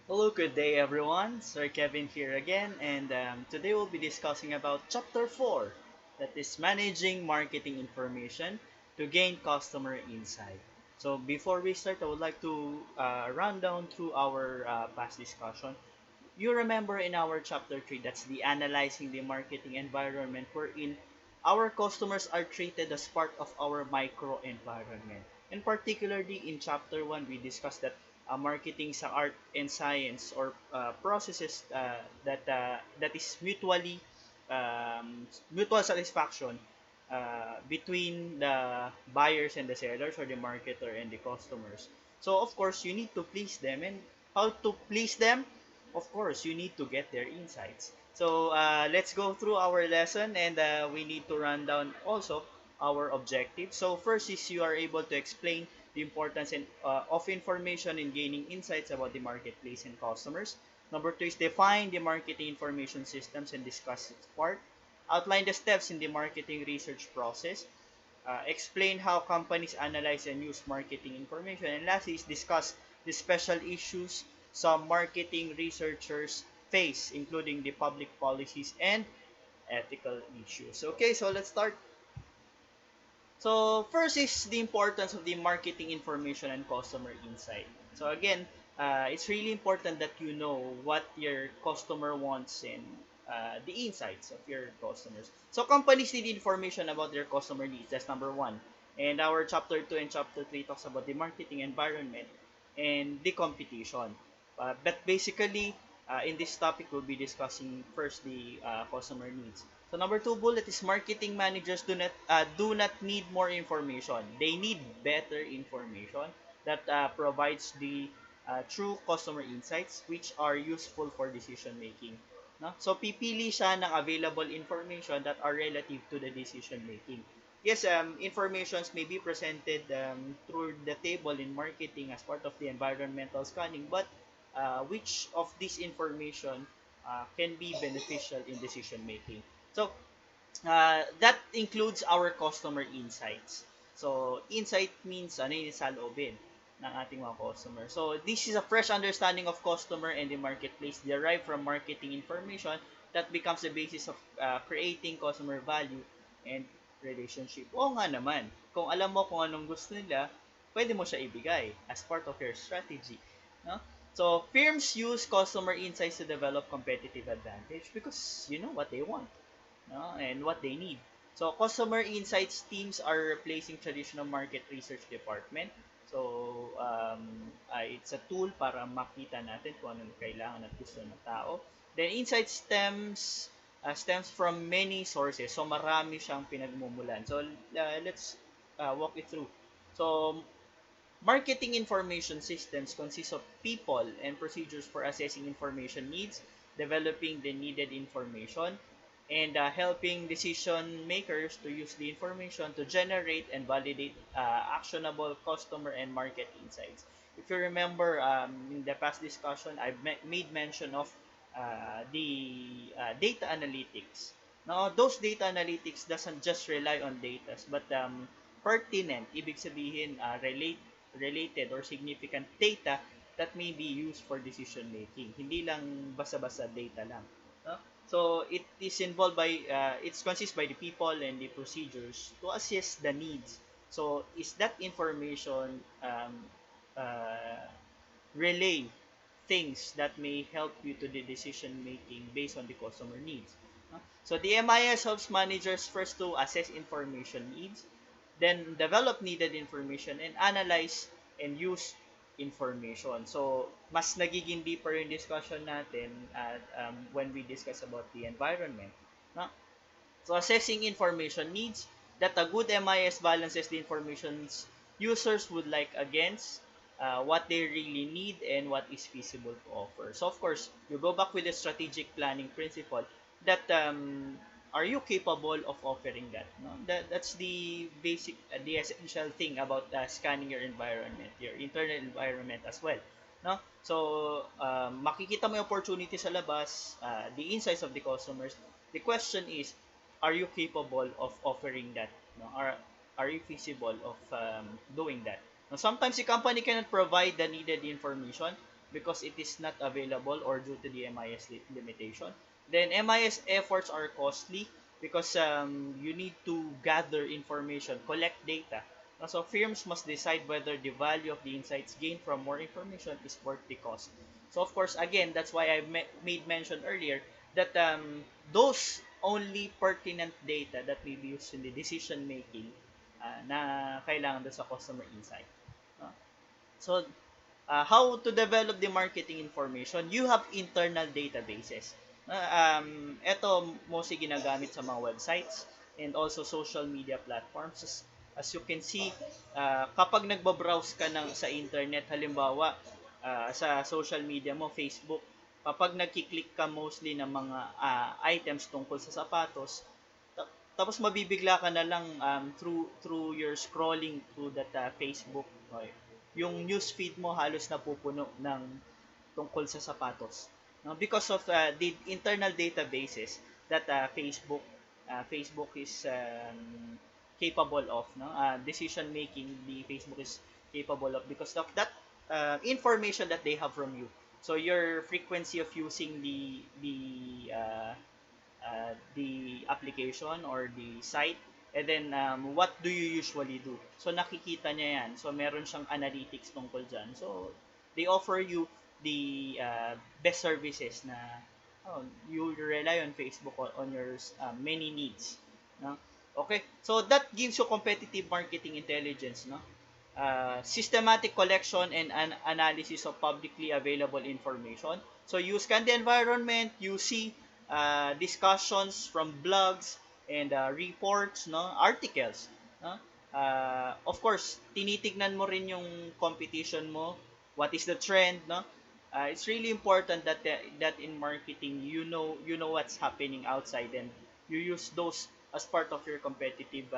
Hello, good day everyone. Sir Kevin here again, and today we'll be discussing about Chapter 4, that is Managing Marketing Information to Gain Customer Insight. So before we start, I would like to run down through our past discussion. You remember in our Chapter 3, that's the Analyzing the Marketing Environment, wherein our customers are treated as part of our micro environment. And particularly in Chapter 1, we discussed that marketing sa art and science or processes that is mutual satisfaction between the buyers and the sellers, or the marketer and the customers. So of course you need to please them, and how to please them? Of course you need to get their insights. So let's go through our lesson, and we need to run down also our objectives. So first is you are able to explain the importance of information in gaining insights about the marketplace and customers. Number two is define the marketing information systems and discuss its part. Outline the steps in the marketing research process. Explain how companies analyze and use marketing information. And lastly is discuss the special issues some marketing researchers face, including the public policies and ethical issues. Okay, so let's start. So first is the importance of the marketing information and customer insight. So again, it's really important that you know what your customer wants and the insights of your customers. So companies need information about their customer needs. That's number one. And our chapter 2 and chapter 3 talks about the marketing environment and the competition. But basically, in this topic, we'll be discussing first the customer needs. So number two bullet is marketing managers do not need more information. They need better information that provides the true customer insights which are useful for decision making. No? So pipili siya ng available information that are relative to the decision making. Yes, informations may be presented through the table in marketing as part of the environmental scanning, but which of this information can be beneficial in decision making. So that includes our customer insights. So insight means ano yun sa loobin ng ating mga customer. So this is a fresh understanding of customer and the marketplace derived from marketing information that becomes the basis of creating customer value and relationship. Oo nga naman, kung alam mo kung anong gusto nila, pwede mo siya ibigay as part of your strategy. No? So, firms use customer insights to develop competitive advantage because you know what they want, no? And what they need. So, customer insights teams are replacing traditional market research department. So, it's a tool para makita natin kung anong kailangan at gusto ng tao. Then, insight stems from many sources. So, marami siyang pinagmumulan. So, let's walk it through. So, marketing information systems consist of people and procedures for assessing information needs, developing the needed information, and helping decision makers to use the information to generate and validate actionable customer and market insights. If you remember, in the past discussion, I've made mention of the data analytics. Now, those data analytics doesn't just rely on data, but pertinent, ibig sabihin, related or significant data that may be used for decision making. Hindi lang basta-basta data lang. No? So it is involved by it's consists by the people and the procedures to assess the needs. So is that information uh, relay things that may help you to the decision making based on the customer needs. No? So the MIS helps managers first to assess information needs, then develop needed information and analyze and use information. So, mas nagiging deeper yung discussion natin at when we discuss about the environment. No? So, assessing information needs that a good MIS balances the informations users would like against what they really need and what is feasible to offer. So, of course, you go back with the strategic planning principle that are you capable of offering that? No? That's the basic, the essential thing about scanning your environment, your internal environment as well. No? So, makikita mo yung opportunity sa labas, the insights of the customers. The question is, are you capable of offering that? No? Are you feasible of doing that? Now, sometimes the company cannot provide the needed information, because it is not available or due to the MIS limitation. Then MIS efforts are costly because you need to gather information, collect data. So firms must decide whether the value of the insights gained from more information is worth the cost. So of course, again, that's why I made mention earlier that those only pertinent data that may be used in the decision making na kailangan doon sa customer insight. Uh, so how to develop the marketing information, you have internal databases. Ito mostly ginagamit sa mga websites and also social media platforms. As you can see, kapag nagbabrowse ka sa internet, halimbawa sa social media mo, Facebook, kapag nagkiklik ka mostly ng mga items tungkol sa sapatos, tapos mabibigla ka na lang through your scrolling through that Facebook, okay, yung news feed mo halos napupuno ng tungkol sa sapatos. No? Because of the internal databases that Facebook is capable of, no? Decision making the Facebook is capable of because of that information that they have from you. So your frequency of using the application or the site, and then what do you usually do, so nakikita niya yan, so meron siyang analytics tungkol dyan, so they offer you the best services na you rely on Facebook on your many needs, no? Okay, so that gives you competitive marketing intelligence, no? Systematic collection and analysis of publicly available information. So you scan the environment, you see discussions from blogs and reports, no, articles, no. Of course, tinitignan mo rin yung competition mo, what is the trend, no. It's really important that in marketing you know what's happening outside and you use those as part of your competitive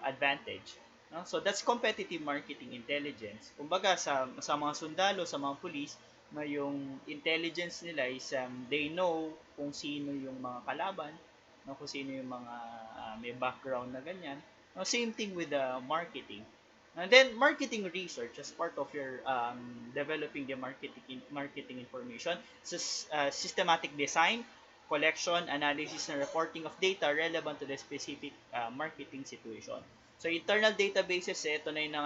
advantage. No? So that's competitive marketing intelligence. Kumbaga sa mga sundalo, sa mga pulis, na yung intelligence nila is they know kung sino yung mga kalaban, no? Kung sino yung mga may background na ganyan. No? Same thing with the marketing. And then marketing research as part of your developing the marketing information, systematic design, collection, analysis, and reporting of data relevant to the specific marketing situation. So internal databases, ito na yung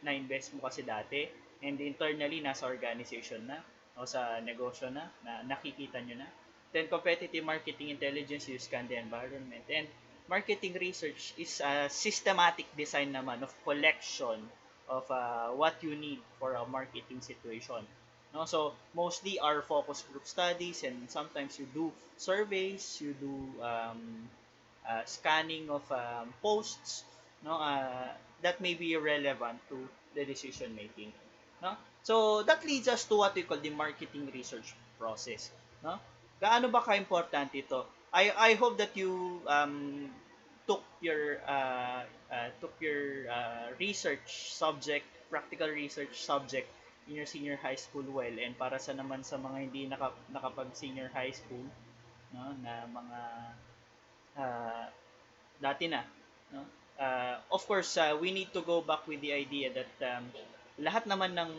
na-invest mo kasi dati, and internally nasa organization na o sa negosyo na nakikita nyo na. Then competitive marketing intelligence, you scan the environment. And marketing research is a systematic design naman of collection of what you need for a marketing situation. No? So mostly our focus group studies, and sometimes you do surveys, you do scanning of posts, no, that may be relevant to the decision making, no. So that leads us to what we call the marketing research process, no. Gaano ba ka-importante ito? I hope that you took your research subject, practical research subject in your senior high school well, and para sa naman sa mga hindi nakapag senior high school, no, na mga uh, dati na, no? Of course, we need to go back with the idea that lahat naman ng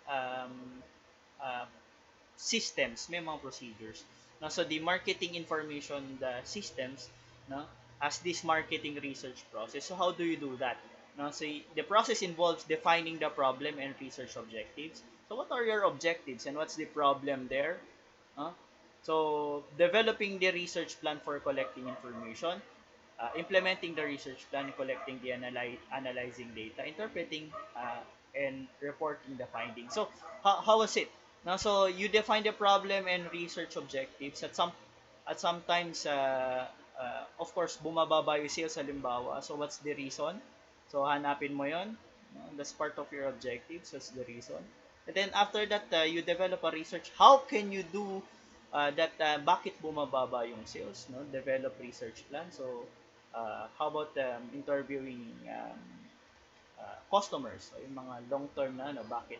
um, uh, systems may mga procedures. No? So the marketing information, the systems, no, has this marketing research process. So how do you do that? No? So the process involves defining the problem and research objectives. So what are your objectives and what's the problem there? No? So developing the research plan for collecting information, implementing the research plan, collecting the analyzing data, interpreting and reporting the findings. So how was it? Now, so you define the problem and research objectives at sometimes of course bumababa yung sales halimbawa. So what's the reason? So hanapin mo 'yon. No? That's part of your objectives. That's the reason. And then after that, you develop a research. How can you do that? Bakit bumababa yung sales? No, develop research plan. So how about interviewing customers, so yung mga long term na bakit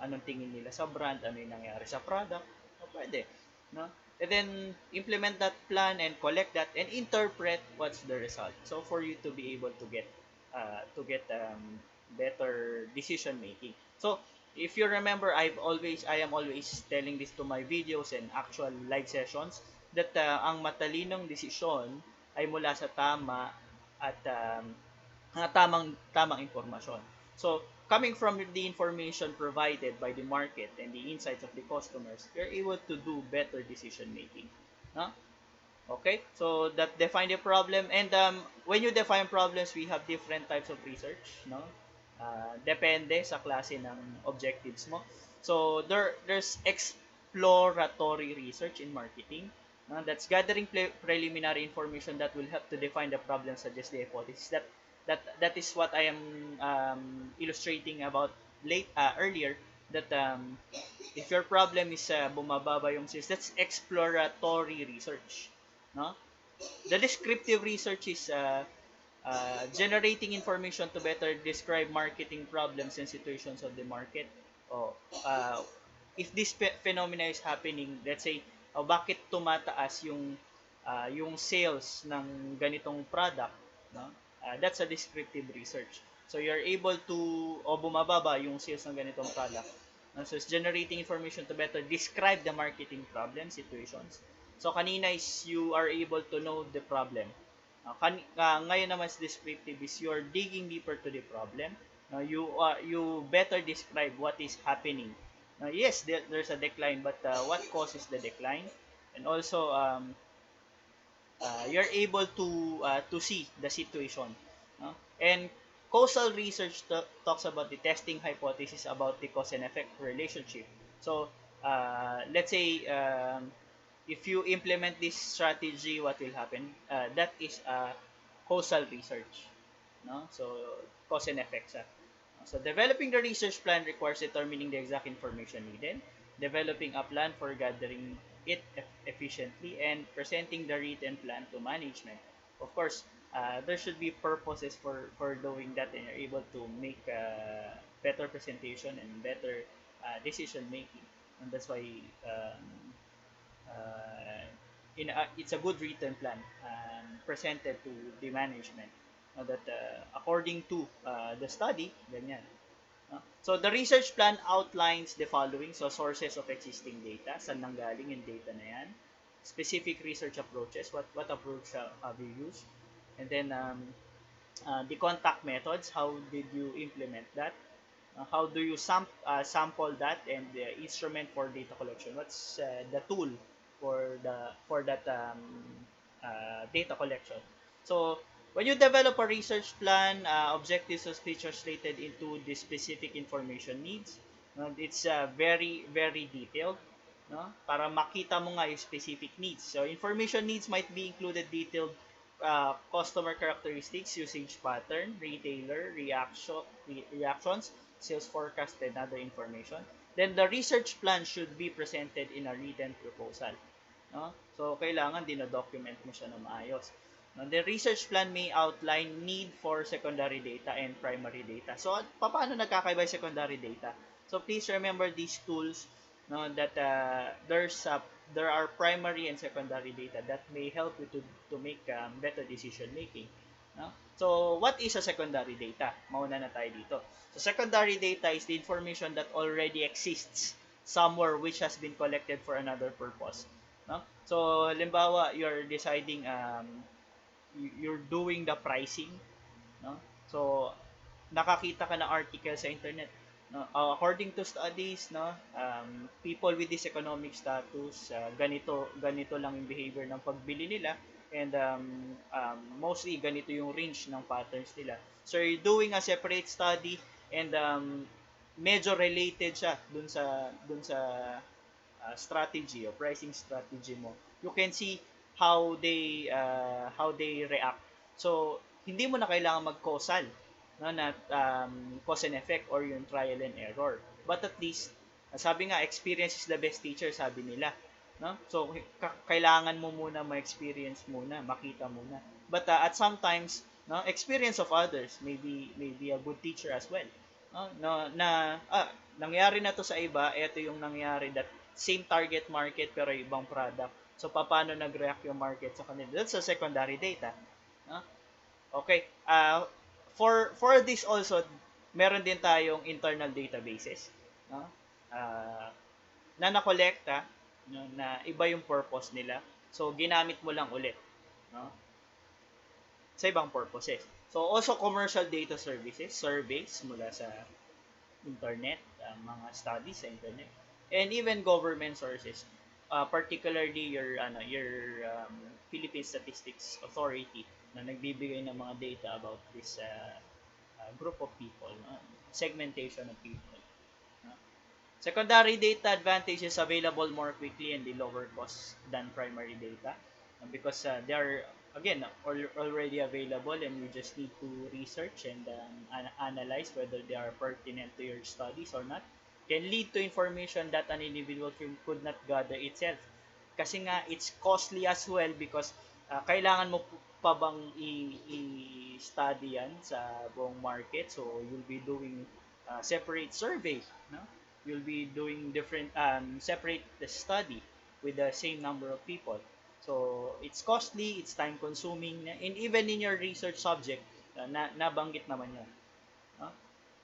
anong tingin nila sa brand, ano yung nangyari sa product, no, pwede, no? And then implement that plan and collect that and interpret what's the result. So for you to be able to get better decision making. So if you remember, I am always telling this to my videos and actual live sessions that ang matalinong desisyon ay mula sa tama at tamang impormasyon. So, coming from the information provided by the market and the insights of the customers, you're able to do better decision making. No? Okay, so that define the problem, and when you define problems, we have different types of research, no? Depende sa klase ng objectives mo. So there's exploratory research in marketing. That's gathering preliminary information that will help to define the problem, suggest the hypothesis. That is what I am illustrating about earlier. That if your problem is bumababa yung sales, that's exploratory research. No? The descriptive research is generating information to better describe marketing problems and situations of the market. O, if this phenomena is happening, let's say, bakit tumataas yung sales ng ganitong product, no? That's a descriptive research. So you're able to bumababa yung sales ng ganitong product. So it's generating information to better describe the marketing problem situations. So kanina is you are able to know the problem. Ngayon naman sa descriptive is you're digging deeper to the problem. You better describe what is happening. Yes, there's a decline, but what causes the decline? And also, you're able to see the situation. And causal research talks about the testing hypothesis about the cause and effect relationship. So, let's say if you implement this strategy, what will happen? That is causal research. No? So, cause and effects. So, developing the research plan requires determining the exact information needed, developing a plan for gathering it efficiently, and presenting the written plan to management. Of course, there should be purposes for doing that, and you're able to make better presentation and better decision making. And that's why it's a good written plan presented to the management that according to the study, ganyan. So the research plan outlines the following. So sources of existing data, saan nanggaling yung data na yan. Specific research approaches, what approach have you used. And then the contact methods, how did you implement that. How do you sample that, and the instrument for data collection. What's the tool for that data collection. So when you develop a research plan, objectives and features related into the specific information needs, it's very very detailed, no? Para makita mo nga yung specific needs. So information needs might be included detailed customer characteristics, usage pattern, retailer reactions, sales forecast, and other information. Then the research plan should be presented in a written proposal. No? So, kailangan dino-document mo siya na maayos. No? The research plan may outline need for secondary data and primary data. So, paano nagkakaiba yung secondary data? So, please remember these tools, no, that there are primary and secondary data that may help you to make better decision making. No? So, what is a secondary data? Mauna na tayo dito. So, secondary data is the information that already exists somewhere which has been collected for another purpose. No? So, halimbawa, you're deciding, you're doing the pricing. No? So, nakakita ka ng article sa internet. No? According to studies, no, people with this economic status, ganito lang yung behavior ng pagbili nila, and mostly ganito yung range ng patterns nila. So, you're doing a separate study, and medyo related siya dun sa strategy or pricing strategy mo. You can see how they react. So hindi mo na kailangan mag-causal, no, na cause and effect or yung trial and error. But at least sabi nga, experience is the best teacher, sabi nila, no? So kailangan mo muna ma-experience muna, makita muna. But at sometimes, no, experience of others may be a good teacher as well. No, nangyari na to sa iba, ito yung nangyari, that same target market pero ibang product. So paano nag-react yung market sa kanila? That's a secondary data. Okay. For this also, meron din tayong internal databases. no? Ah, na nakolekta, no, na iba yung purpose nila. So ginamit mo lang ulit, no? Sa ibang purposes. So also commercial data services, surveys mula sa internet, mga studies sa internet, and even government sources, particularly your Philippine Statistics Authority na nagbibigay ng mga data about this group of people, segmentation of people. Uh, Secondary data advantage is available more quickly and the lower cost than primary data, because they are again already available, and you just need to research and analyze whether they are pertinent to your studies or not. Can lead to information that an individual could not gather itself. Kasi nga, it's costly as well because kailangan mo pa bang i-study yan sa buong market. So, you'll be doing separate survey, no? You'll be doing different separate the study with the same number of people. So it's costly, it's time consuming, and even in your research subject, nabanggit naman yan. No?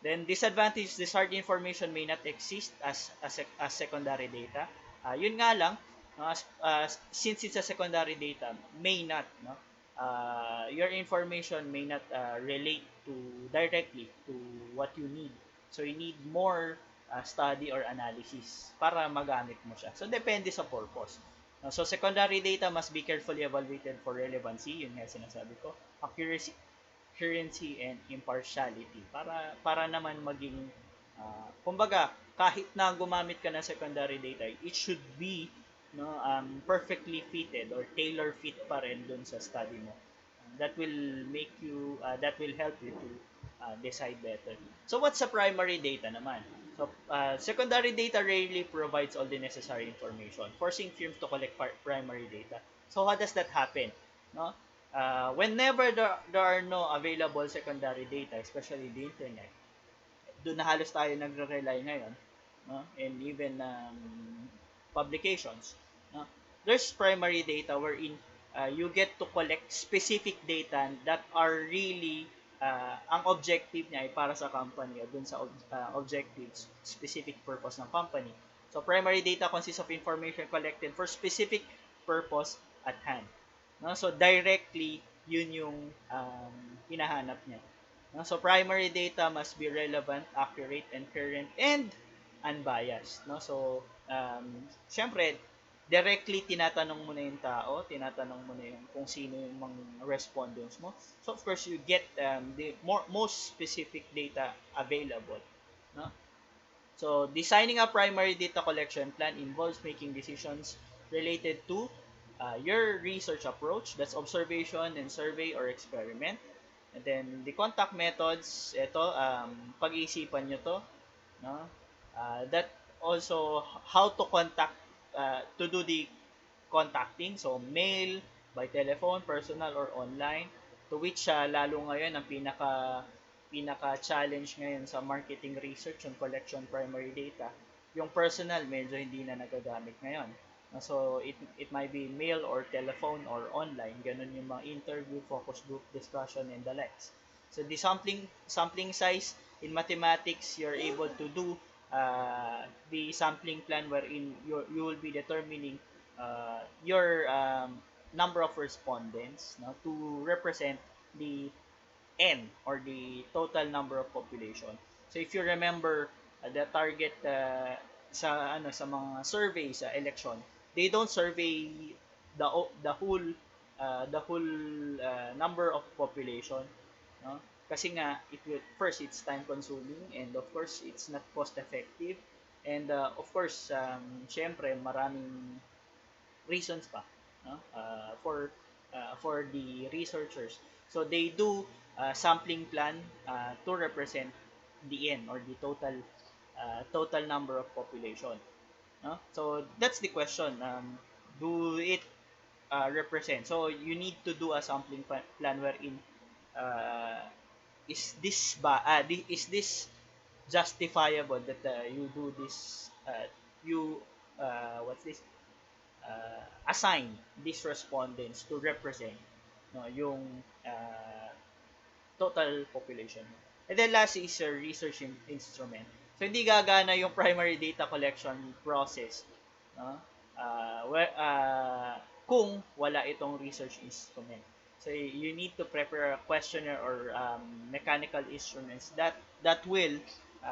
Then disadvantage, this hard information may not exist as secondary data. Yun nga lang, since it's a secondary data, may not, no? Your information may not relate to directly to what you need. So you need more study or analysis para magamit mo siya. So depende sa purpose. So secondary data must be carefully evaluated for relevancy, yun nga sinasabi ko, accuracy, currency and impartiality, para naman maging kumbaga kahit na gumamit ka ng secondary data, it should be, no, perfectly fitted or tailor fit pa rin dun sa study mo. That will make you that will help you to decide better. So what's the primary data naman? So secondary data rarely provides all the necessary information, forcing firms to collect primary data. So how does that happen? No? Whenever there are no available secondary data, especially the internet, doon na halos tayo nagre-rely ngayon, no? And even publications, no? There's primary data wherein you get to collect specific data that are really ang objective niya ay para sa company o dun sa objectives, specific purpose ng company. So primary data consists of information collected for specific purpose at hand. No? So directly yun yung hinahanap niya. No? So primary data must be relevant, accurate, and current, and unbiased. No? So syempre directly tinatanong mo na yung tao, tinatanong mo na yung kung sino yung mga respondents mo. So of course you get the most specific data available, no? So designing a primary data collection plan involves making decisions related to your research approach, that's observation and survey or experiment. And then the contact methods, ito pag-iisipan nyo to, no? That also how to contact to do the contacting, so mail, by telephone, personal or online, to which lalo ngayon ang pinaka challenge ngayon sa marketing research and collection primary data, yung personal medyo hindi na nagagamit ngayon. So it might be mail or telephone or online, ganun yung mga interview, focus group discussion and the likes. So the sampling size in mathematics, you're able to do the sampling plan wherein you will be determining your number of respondents, no, to represent the N or the total number of population. So if you remember the target sa mga surveys sa election, they don't survey the whole number of population, no? Kasi nga it's time consuming, and of course it's not cost effective, and of course syempre maraming reasons pa, no? For the researchers. So they do sampling plan to represent the N or the total number of population, no? So that's the question. Do it represent? So you need to do a sampling plan wherein uh, is this justifiable that you do this you what's this assign these respondents to represent, no, yung total population. And then last is a research instrument. So, hindi gagana yung primary data collection process, no? Kung wala itong research instrument. So, you need to prepare a questionnaire or mechanical instruments that will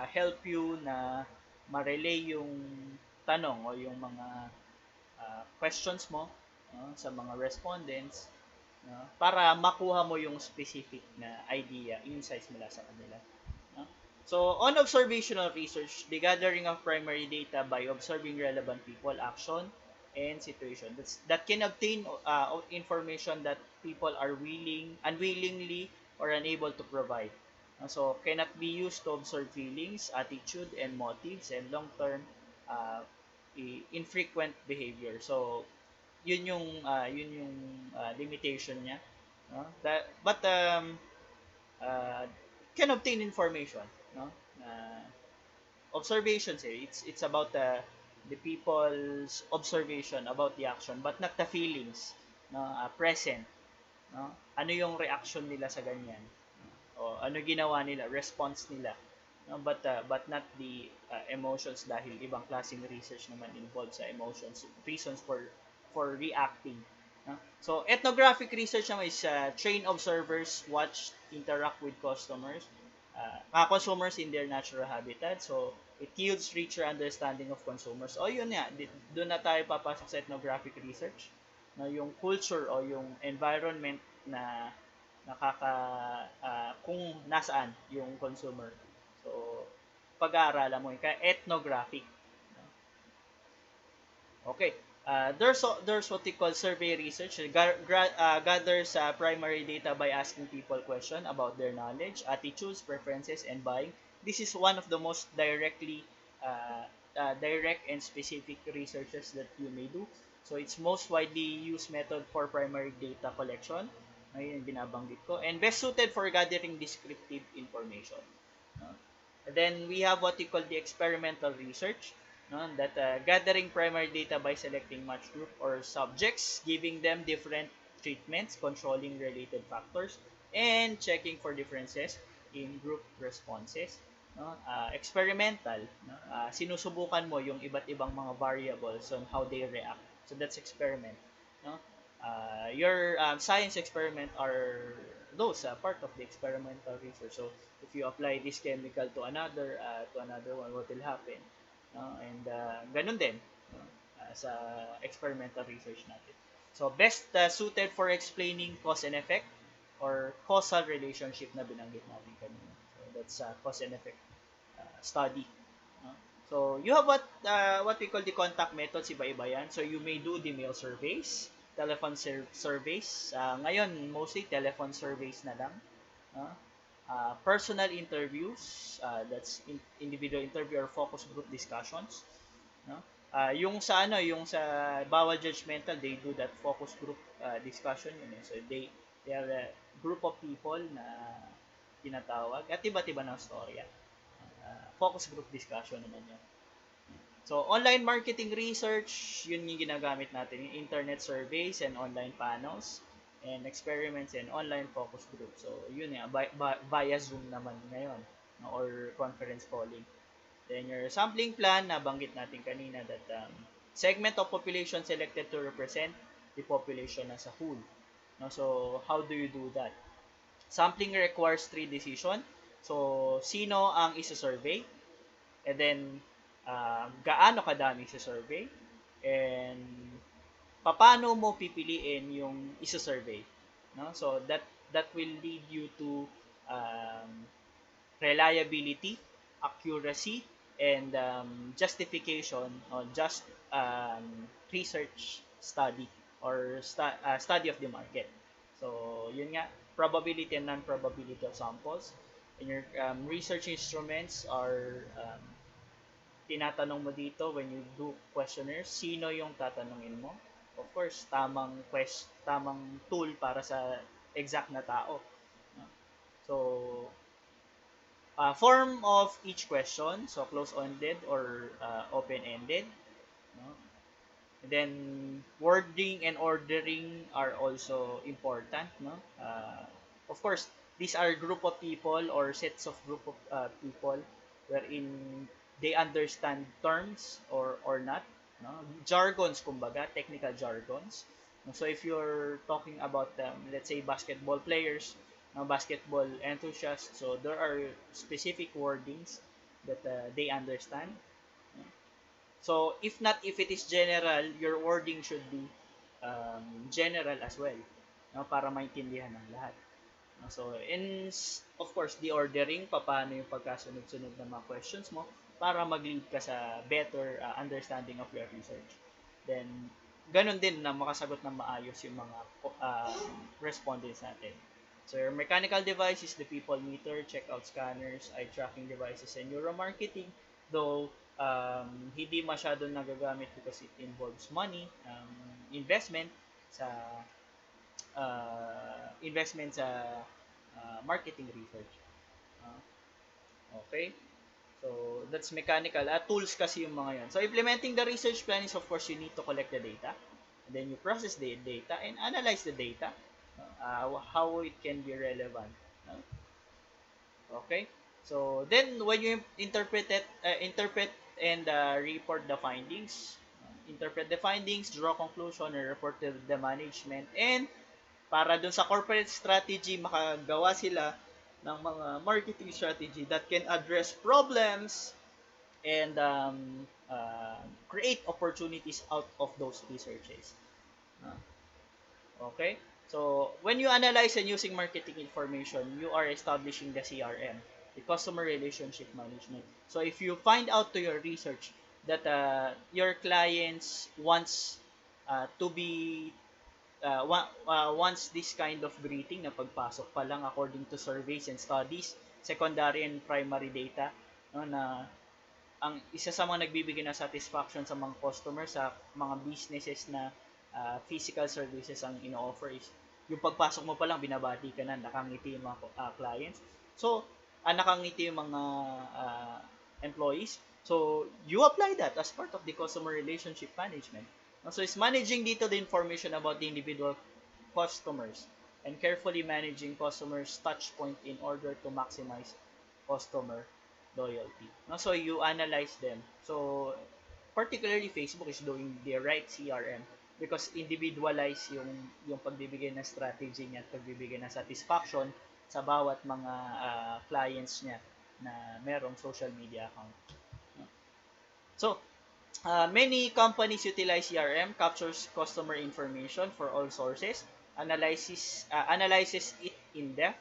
help you na ma-relay yung tanong o yung mga questions mo sa mga respondents, para makuha mo yung specific na idea, insights mula sa kanila. No? So, on observational research, the gathering of primary data by observing relevant people, action, and situation. That can obtain information that people are unwillingly, or unable to provide. So, cannot be used to observe feelings, attitude, and motives, and long-term uh, infrequent behavior. So, yun yung limitation niya. No? Uh, can obtain information, no? Observations, it's about the people's observation about the action, but not the feelings, no? Present, no? Ano yung reaction nila sa ganyan, o ano ginawa nila, response nila, no? But not the emotions, dahil ibang klaseng research naman involved sa emotions, reasons for reacting, no? So ethnographic research naman is train observers, watch, interact with consumers in their natural habitat. So it yields richer understanding of consumers. O yun nga, doon na tayo papasok sa ethnographic research, no? Yung culture o yung environment na kung nasaan yung consumer. So, pag-aaralan mo yun. Kaya ethnographic. Okay. There's what we call survey research. Gathers primary data by asking people questions about their knowledge, attitudes, preferences, and buying. This is one of the most direct and specific researches that you may do. So, it's most widely used method for primary data collection. Ayun yung binabanggit ko. And best suited for gathering descriptive information. No? And then, we have what we call the experimental research. No? That gathering primary data by selecting match group or subjects, giving them different treatments, controlling related factors, and checking for differences in group responses. No? Experimental, no? Sinusubukan mo yung iba't ibang mga variables on how they react. So that's experiment. No? Your science experiment are those part of the experimental research. So if you apply this chemical to another one, what will happen? And ganun din, no? Sa experimental research natin. So best suited for explaining cause and effect or causal relationship na binanggit natin kanina. So that's cause and effect study. No? So you have what we call the contact methods, iba-iba yan. So you may do the mail surveys, telephone surveys. Ngayon, mostly telephone surveys na lang. Personal interviews, that's individual interview or focus group discussions. No? Yung sa bawal judgmental, they do that focus group discussion yun. So they are a group of people na tinatawag at iba't-iba ng storya. Focus group discussion naman yun. So, online marketing research, yun yung ginagamit natin, yung internet surveys and online panels, and experiments and online focus group. So, yun nga, via Zoom naman ngayon, no, or conference calling. Then, your sampling plan, nabanggit natin kanina that segment of population selected to represent the population as a whole. No, so, how do you do that? Sampling requires 3 decisions. So, sino ang isa-survey? And then, gaano kadami sa survey? And, paano mo pipiliin yung isa-survey? No? So, that will lead you to reliability, accuracy, and justification on just research study or study of the market. So, yun nga, probability and non-probability of samples. And your research instruments are tinatanong mo dito when you do questionnaire, sino yung tatanungin mo? Of course, tamang tool para sa exact na tao. So, form of each question, so close-ended or open-ended. No? And then, wording and ordering are also important. No? Of course, these are group of people or sets of group of people wherein they understand terms or not, no? Jargons, kumbaga, technical jargons. So if you're talking about, let's say, basketball players, basketball enthusiasts, so there are specific wordings that they understand. So if not, if it is general, your wording should be general as well, no? Para maintindihan ng lahat. So, of course, the ordering, paano yung pagkasunod-sunod ng mga questions mo para mag-lead ka sa better understanding of your research. Then, ganun din na makasagot ng maayos yung mga respondents natin. So, your mechanical devices, the people meter, checkout scanners, eye tracking devices, and neuromarketing, though hindi masyado nagagamit because it involves money, investment sa marketing research. Uh, okay? So, that's mechanical. Tools kasi yung mga yan. So, implementing the research plan is, of course, you need to collect the data. And then you process the data and analyze the data. How it can be relevant. Okay? So, then when you interpret and report the findings, interpret the findings, draw conclusion, and report to the management, and para dun sa corporate strategy, makagawa sila ng mga marketing strategy that can address problems and create opportunities out of those researches. Okay? So, when you analyze and using marketing information, you are establishing the CRM, the customer relationship management. So, if you find out to your research that your clients to be wants this kind of greeting na pagpasok pa lang according to surveys and studies, secondary and primary data, no, na ang isa sa mga nagbibigay ng satisfaction sa mga customers sa mga businesses na physical services ang ino-offer is yung pagpasok mo pa lang binabati ka na, nakangiti yung mga clients. So, nakangiti yung mga employees. So, you apply that as part of the customer relationship management. So, it's managing detailed information about the individual customers and carefully managing customers' touch point in order to maximize customer loyalty. So, you analyze them. So, particularly Facebook is doing the right CRM because individualize yung pagbibigay ng strategy niya at pagbibigay ng satisfaction sa bawat mga clients niya na merong social media account. So, many companies utilize CRM, captures customer information for all sources, analyzes it in depth,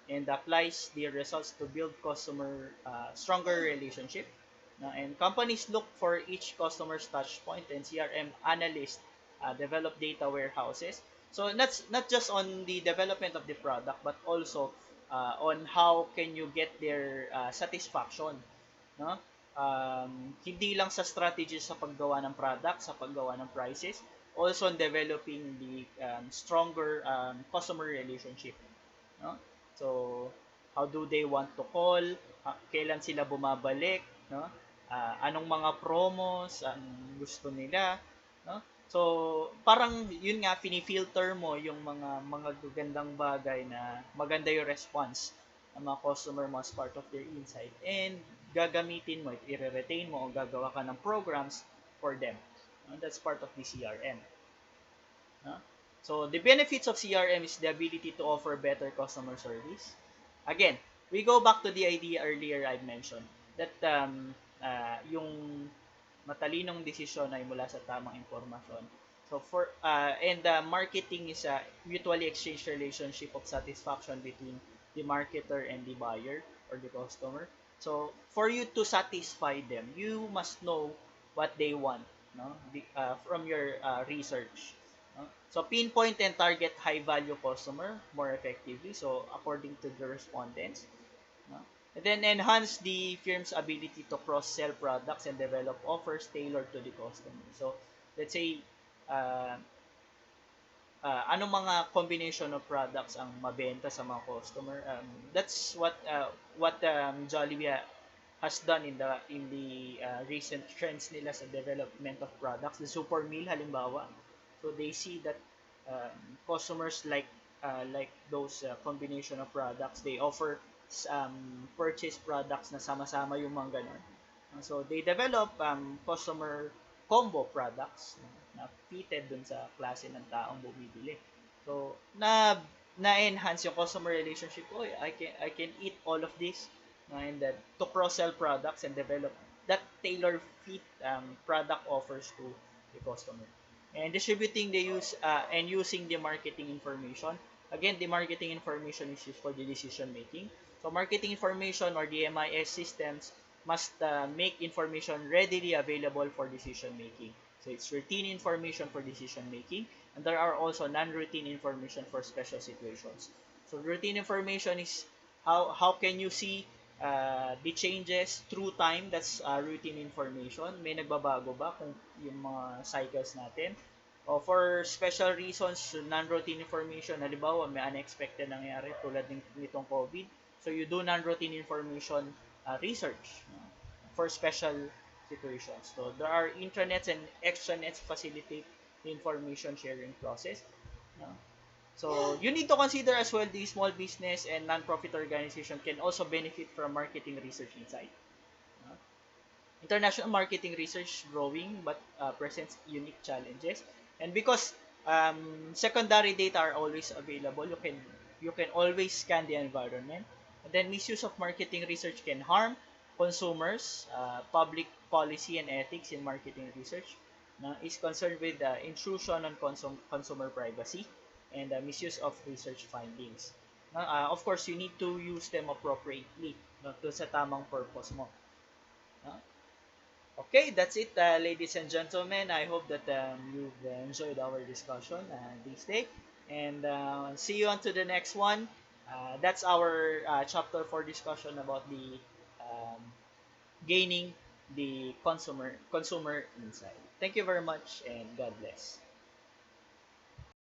and applies the results to build customer stronger relationship. And companies look for each customer's touch point, and CRM analysts develop data warehouses. So that's not just on the development of the product, but also on how can you get their satisfaction. No? Hindi lang sa strategies sa paggawa ng product, sa paggawa ng prices, also on developing the stronger customer relationship. No? So, how do they want to call? Kailan sila bumabalik? No? Anong mga promos ang gusto nila? No? So, parang yun nga, pinifilter mo yung mga gagandang bagay na maganda yung response ng mga customer mo as part of their insight. And gagamitin mo, i-retain mo o gagawa ka ng programs for them. That's part of the CRM. So, the benefits of CRM is the ability to offer better customer service. Again, we go back to the idea earlier I mentioned that yung matalinong desisyon ay mula sa tamang impormasyon. So, and marketing is a mutually exchange relationship of satisfaction between the marketer and the buyer or the customer. So, for you to satisfy them, you must know what they want, no? From your research. No? So, pinpoint and target high-value customer more effectively. So, according to the respondents. No? And then, enhance the firm's ability to cross-sell products and develop offers tailored to the customer. So, let's say, anong mga combination of products ang mabenta sa mga customer. That's what Jollibee has done in the recent trends nila sa development of products. The super meal halimbawa. So they see that customers like those combination of products. They offer purchase products na sama-sama yung mga ganun. So they develop customer combo products na fitted dun sa klase ng taong bumibili. So na-enhance yung customer relationship. Oh, I can eat all of this, and that to cross-sell products and develop that tailor fit product offers to the customer. And distributing the use and using the marketing information. Again, the marketing information is used for the decision making. So marketing information or the MIS systems must make information readily available for decision making. So it's routine information for decision making, and there are also non-routine information for special situations. So routine information is how can you see the changes through time. That's routine information. May nagbabago ba kung yung mga cycles natin? O for special reasons, non-routine information, halimbawa may unexpected nangyari tulad nitong COVID. So you do non-routine information research for special situations. So there are intranets and extranets facilitate the information sharing process. No? So you need to consider as well the small business and non-profit organization can also benefit from marketing research insight. No? International marketing research growing but presents unique challenges, and because secondary data are always available, you can always scan the environment, and then misuse of marketing research can harm consumers. Public policy and ethics in marketing research is concerned with intrusion on consumer privacy and misuse of research findings. Of course, you need to use them appropriately, to sa tamang purpose mo. No? Okay, that's it, ladies and gentlemen. I hope that you've enjoyed our discussion this day. And see you on to the next one. That's our chapter 4 discussion about the um, gaining the consumer insight. Thank you very much, and God bless.